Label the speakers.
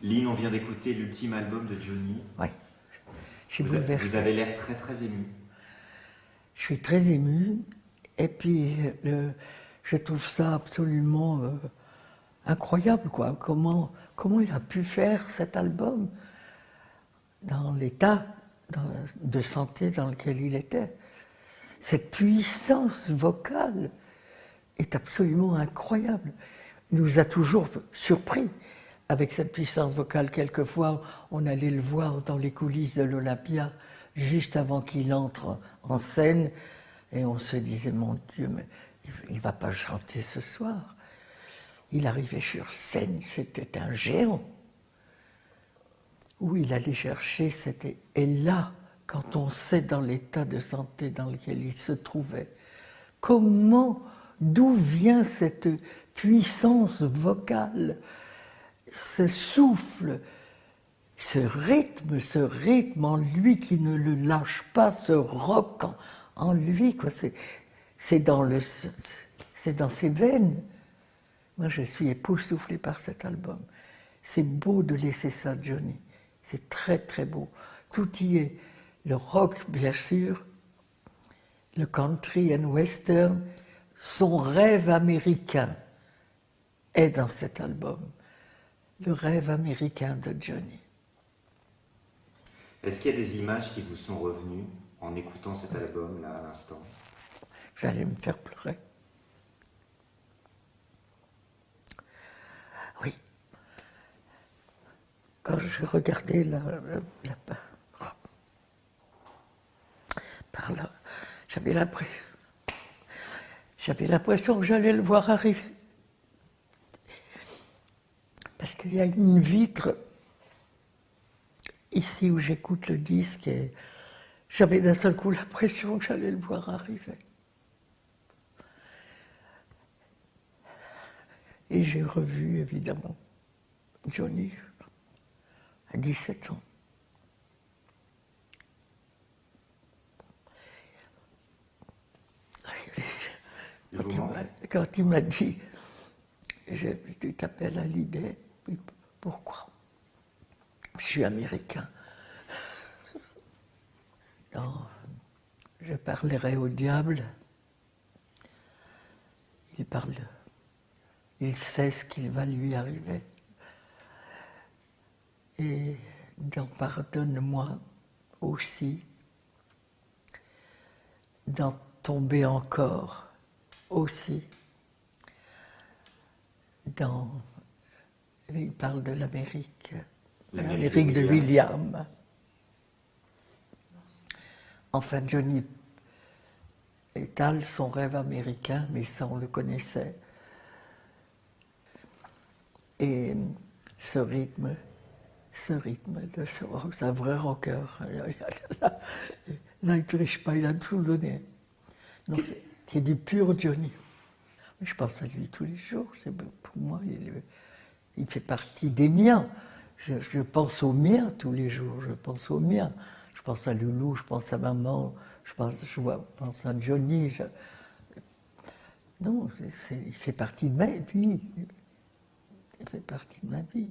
Speaker 1: Lynn, on vient d'écouter l'ultime album de Johnny.
Speaker 2: Oui, je suis bouleversée.
Speaker 1: Vous avez l'air très très ému.
Speaker 2: Je suis très émue, et puis je trouve ça absolument incroyable, quoi. Comment il a pu faire cet album dans l'état de santé dans lequel il était. Cette puissance vocale est absolument incroyable. Il nous a toujours surpris avec cette puissance vocale. Quelquefois, on allait le voir dans les coulisses de l'Olympia juste avant qu'il entre en scène et on se disait, mon Dieu, mais il ne va pas chanter ce soir. Il arrivait sur scène, c'était un géant. Où il allait chercher, c'était... Et là, quand on sait dans l'état de santé dans lequel il se trouvait, d'où vient cette puissance vocale, ce souffle, ce rythme en lui qui ne le lâche pas, ce rock en lui, quoi. C'est dans ses veines. Moi, je suis époustouflée par cet album. C'est beau de laisser ça, Johnny. C'est très, très beau. Tout y est. Le rock, bien sûr, le country and western, son rêve américain est dans cet album. Le rêve américain de Johnny.
Speaker 1: Est-ce qu'il y a des images qui vous sont revenues en écoutant cet album, là, à l'instant?
Speaker 2: J'allais me faire pleurer. Oui. Quand je regardais par là, j'avais l'impression que j'allais le voir arriver. Parce qu'il y a une vitre ici où j'écoute le disque et j'avais d'un seul coup l'impression que j'allais le voir arriver. Et j'ai revu, évidemment, Johnny à 17 ans. Quand il m'a dit, tu t'appelles Hallyday, pourquoi? Je suis américain. Non, je parlerai au diable. Il sait ce qu'il va lui arriver. Et donc pardonne-moi aussi d'en tomber encore aussi il parle de l'Amérique de William. Enfin, Johnny étale son rêve américain, mais ça on le connaissait. Et ce rythme de ce rock, c'est un vrai rocker. Là, il ne triche pas, il a tout donné. C'est du pur Johnny. Mais je pense à lui tous les jours. Pour moi, il fait partie des miens. Je pense aux miens tous les jours. Je pense aux miens. Je pense à Loulou, je pense à maman, je pense à Johnny. Non, il fait partie de ma vie. Il fait partie de ma vie.